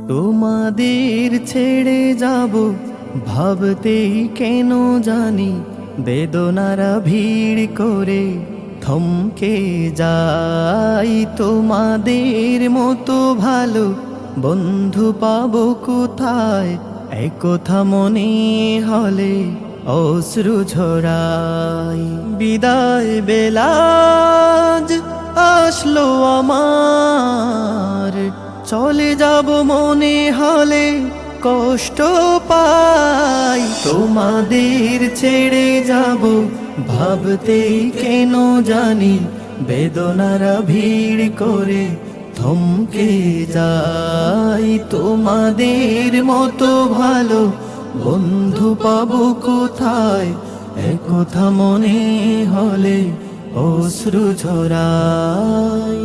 তোমাদের ছেড়ে যাব ভাবতেই কেন জানি বেদনারা ভিড় করে থমকে যাই। তোমাদের মতো ভালো বন্ধু পাবো কোথায়, এই কথা মনে হলে অশ্রু ঝরাই। বিদায় বেলাজ আসলো আমার, চলে যাব মনে হলে কষ্ট পাই। তোমাদের ছেড়ে যাব ভাবতেই কেন জানি বেদনারা ভিড় করে থমকে যাই। তোমাদের মতো ভালো বন্ধু পাবো কোথায়, একথা মনে হলে অশ্রু ঝরাই।